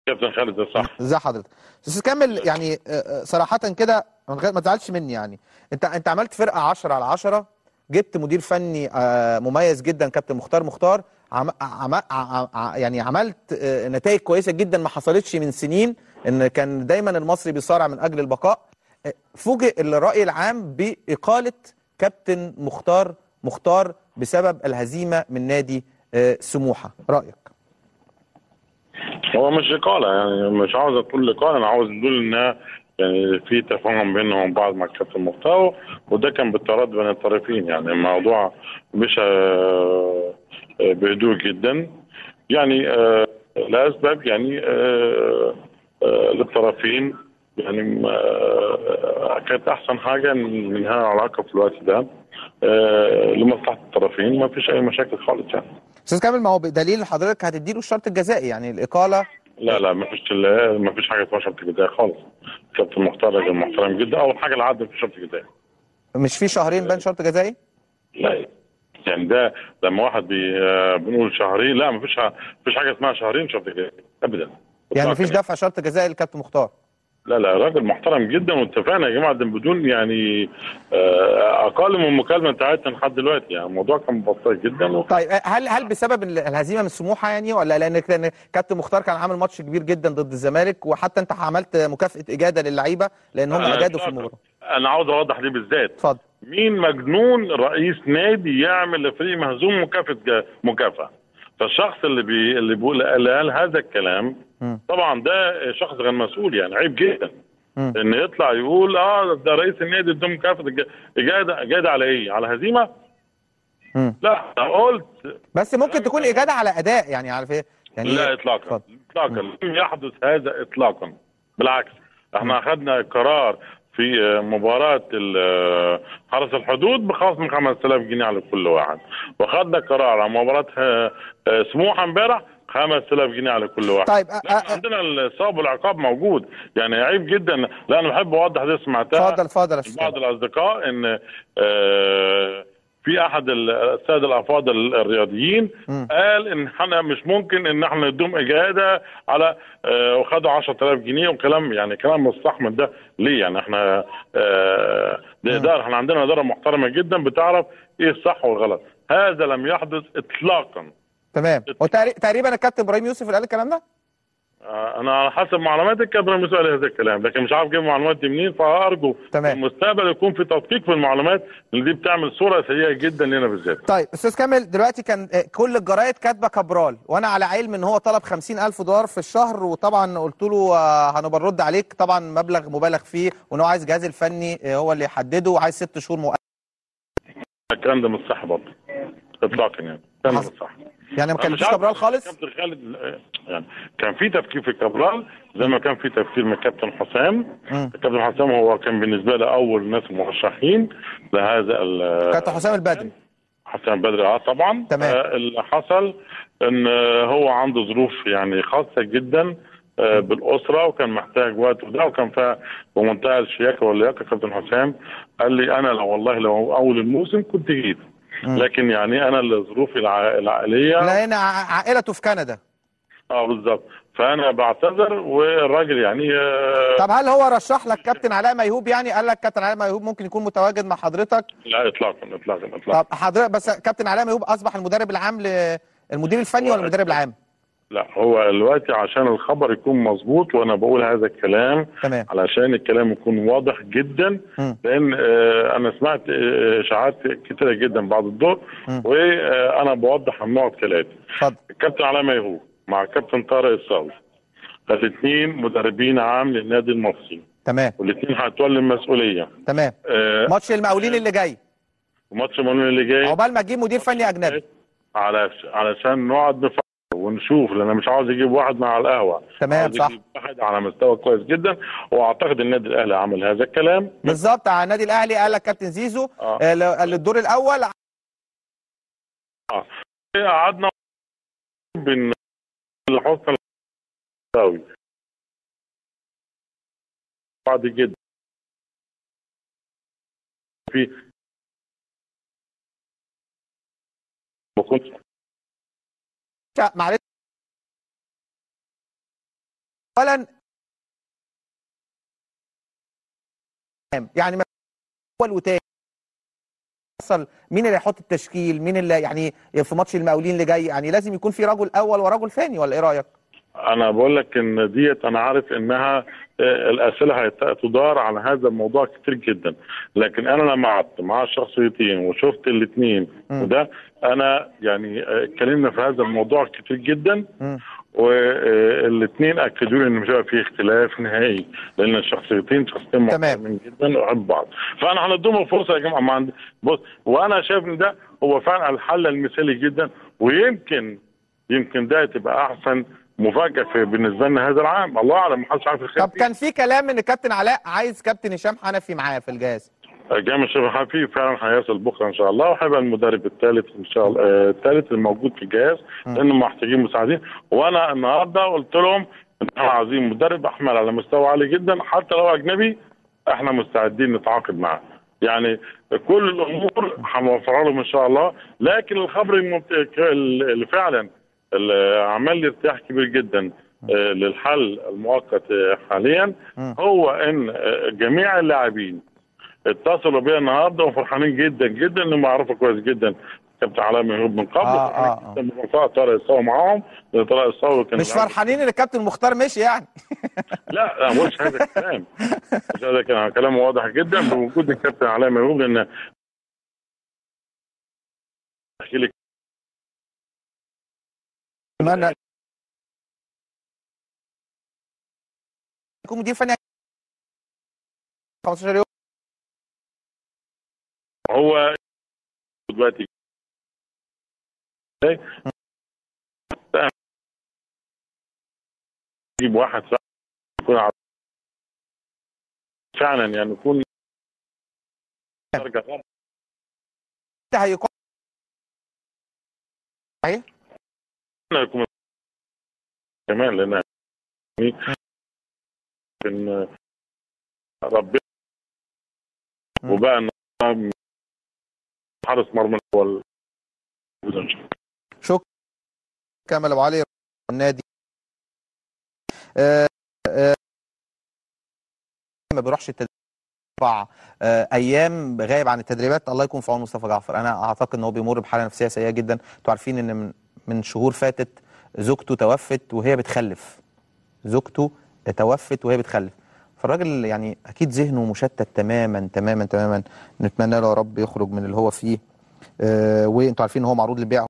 كابتن خالد ده صح. ازي حضرتك استاذ كامل؟ يعني صراحه كده من غير ما تزعلش مني، يعني انت عملت فرقه 10 على 10، جبت مدير فني مميز جدا كابتن مختار. يعني عملت نتائج كويسه جدا ما حصلتش من سنين، ان كان دايما المصري بيصارع من اجل البقاء. فوجئ الرأي العام بإقالة كابتن مختار بسبب الهزيمة من نادي سموحة، رأيك؟ هو مش إقالة، يعني مش عاوز أقول إقالة، أنا عاوز أقول إنها يعني في تفاهم بينهم وبين بعض مع الكابتن مختار، وده كان بالتراضي بين الطرفين. يعني الموضوع مش بهدوء جدا، يعني لأسباب يعني للطرفين. يعني كانت أحسن حاجة إن ننهي العلاقة في الوقت ده لمصلحة الطرفين، ما فيش أي مشاكل خالص يعني. استاذ كامل، ما هو بدليل حضرتك هتديله الشرط الجزائي يعني الإقالة. لا ما فيش حاجه اسمها شرط جزائي خالص. كابتن مختار راجل محترم جدا. اول حاجه العدل في شرط جزائي. مش في شهرين بين شرط جزائي؟ لا يعني ده لما واحد بنقول شهرين، لا ما فيش حاجه اسمها شهرين شرط جزائي ابدا. يعني مفيش دفع شرط جزائي للكابتن مختار؟ لا راجل محترم جدا، واتفقنا يا جماعه ده بدون يعني اقل من مكالمه بتاعتنا لحد دلوقتي. يعني الموضوع كان بسيط جدا طيب هل بسبب الهزيمه من سموحه يعني، ولا لان كابتن مختار كان عامل ماتش كبير جدا ضد الزمالك، وحتى انت عملت مكافاه اجاده للعيبه لان هم اجادوا في المباراه؟ انا عاوز اوضح دي بالذات. اتفضل. مين مجنون رئيس نادي يعمل لفريق مهزوم مكافاه؟ فالشخص اللي بيقول اللي قال هذا الكلام طبعا ده شخص غير مسؤول، يعني عيب جدا ان يطلع يقول ده رئيس النادي ادى مكافاه اجاده على ايه؟ على هزيمه؟ لا انا قلت بس ممكن تكون اجاده على اداء، يعني عارف ايه يعني. لا اطلاقا اطلاقا لم يحدث هذا اطلاقا. بالعكس احنا اخذنا قرار في مباراة حرس الحدود بخصم 5000 جنيه على كل واحد، واخذنا قرار على مباراة سموحة امبارح 5000 جنيه على كل واحد. طيب عندنا الثواب والعقاب موجود، يعني عيب جدا. لا انا بحب اوضح دي، سمعتها اتفضل يا بعض الاصدقاء ان في احد الساده الافاضل الرياضيين قال ان احنا مش ممكن ان احنا ندوم اجاده على وخدوا 10000 جنيه وكلام، يعني كلام مش صح من ده. ليه؟ يعني احنا دي اداره، احنا عندنا اداره محترمه جدا بتعرف ايه الصح والغلط. هذا لم يحدث اطلاقا. تمام. وتقريبا الكابتن ابراهيم يوسف اللي قال الكلام ده؟ انا على حسب معلوماتي كابتن مسؤول هذا الكلام، لكن مش عارف اجيب المعلومات دي منين. فارجو في المستقبل يكون في تدقيق في المعلومات، اللي دي بتعمل صوره سيئه جدا لنا بالذات. طيب استاذ كامل، دلوقتي كان كل الجرايد كاتبه كابرال، وانا على علم ان هو طلب 50,000 دولار في الشهر، وطبعا قلت له هنبقى نرد عليك، طبعا مبلغ مبالغ فيه، وان هو عايز الجهاز الفني هو اللي يحدده، وعايز 6 شهور مؤقت. الكلام ده مش صح برضه اطلاقا، يعني الكلام ده مش صح. يعني ما كانش كابرال خالص؟ كابتن خالد يعني كان في تفكير في كابرال زي ما كان في تفكير من كابتن حسام. كابتن حسام هو كان بالنسبه لي اول الناس المرشحين لهذا كابتن حسام البدري. حسام البدري طبعا. اللي حصل ان هو عنده ظروف يعني خاصه جدا بالاسره، وكان محتاج وقت وده، وكان فيها بمنتهى الشياكه واللياقه. كابتن حسام قال لي انا لو اول الموسم كنت جيت، لكن يعني انا لظروفي العائليه، لان عائلته في كندا. بالظبط، فانا بعتذر. والراجل يعني طب هل هو رشح لك كابتن علاء ميهوب؟ يعني قال لك كابتن علاء ميهوب ممكن يكون متواجد مع حضرتك؟ لا اطلاقا. طب حضرتك بس كابتن علاء ميهوب اصبح المدرب العام المدير الفني ولا المدرب العام؟ لا هو دلوقتي عشان الخبر يكون مظبوط، وانا بقول هذا الكلام تمام، علشان الكلام يكون واضح جدا. لان انا سمعت اشاعات كتيره جدا بعد الظهر، وانا بوضح النقط كالاتي. الكابتن علاء ميهوب مع كابتن طارق الصاوي الاثنين مدربين عام للنادي المصري. تمام. والاثنين هيتولوا المسؤوليه. تمام. ماتش المقاولين اللي جاي. وماتش المقاولين اللي جاي عقبال ما تجيب مدير فني اجنبي. علشان نقعد نفكر ونشوف، لان انا مش عاوز اجيب واحد مع القهوه. تمام صح. اجيب واحد على مستوى كويس جدا، واعتقد النادي الاهلي عمل هذا الكلام بالظبط. على النادي الاهلي قال لك كابتن زيزو للدور الاول. قعدنا بين حسن الساوي بعد جدا في ما كنتش معلش اولا يعني اول وتاني مين اللي هيحط التشكيل، مين اللي يعني في ماتش المقاولين اللي جاي، يعني لازم يكون في رجل اول ورجل ثاني، ولا ايه رايك؟ انا بقول لك ان ديت انا عارف انها الاسئله هتدار على هذا الموضوع كتير جدا، لكن انا لما قعدت مع الشخصيتين وشفت الاثنين وده انا يعني اتكلمنا في هذا الموضوع كتير جدا، والاثنين اكدوا لي ان مش هيبقى فيه اختلاف نهائي، لان الشخصيتين شخصيتين محترمين جدا ويحبوا بعض، فانا هنديهم الفرصه يا جماعه. بص، وانا شايف ان ده هو فعلا الحل المثالي جدا، ويمكن ده تبقى احسن مفاجاه بالنسبه لنا هذا العام، الله اعلم، محدش عارف الخير. طب كان في كلام ان كابتن علاء عايز كابتن هشام حنفي معاه في الجهاز. جامع هشام حنفي فعلا هيصل بكره ان شاء الله، وهيبقى المدرب الثالث ان شاء الله، الثالث الموجود في الجهاز، لانهم محتاجين مساعدين. وانا النهارده قلت لهم ان احنا عايزين مدرب احمل على مستوى عالي جدا، حتى لو اجنبي احنا مستعدين نتعاقد معاه. يعني كل الامور هنوفرها لهم ان شاء الله، لكن الخبر اللي فعلا اللي عمل لي ارتياح كبير جدا للحل المؤقت حاليا هو ان جميع اللاعبين اتصلوا بيا النهارده وفرحانين جدا جدا، انهم يعرفوا كويس جدا كابتن علاء ميهوب من قبل. طارق الصاوي معاهم، طارق الصاوي كان مش فرحانين ان الكابتن مختار مشي يعني. لا انا ما قلتش هذا الكلام، مش هذا كان كلام واضح جدا بوجود الكابتن علاء ميهوب، لان احكي لك يكون مدير فني 15 يوم هو دلوقتي يجيب واحد يكون فعلا يعني يكون هيكون صحيح يكون كمان، لان ان ربنا وبقى حارس مرمى الاول. شكرا كامل ابو علي النادي. ما بيروحش التدريب 4 ايام غايب عن التدريبات، الله يكون في عون مصطفى جعفر. انا اعتقد ان هو بيمر بحاله نفسيه سيئه جدا. انتوا عارفين ان من شهور فاتت زوجته توفت وهي بتخلف، زوجته توفت وهي بتخلف، فالراجل يعني اكيد ذهنه مشتت تماما تماما تماما. نتمنى له يا رب يخرج من اللي هو فيه. وانتوا عارفين ان هو معروض للبيع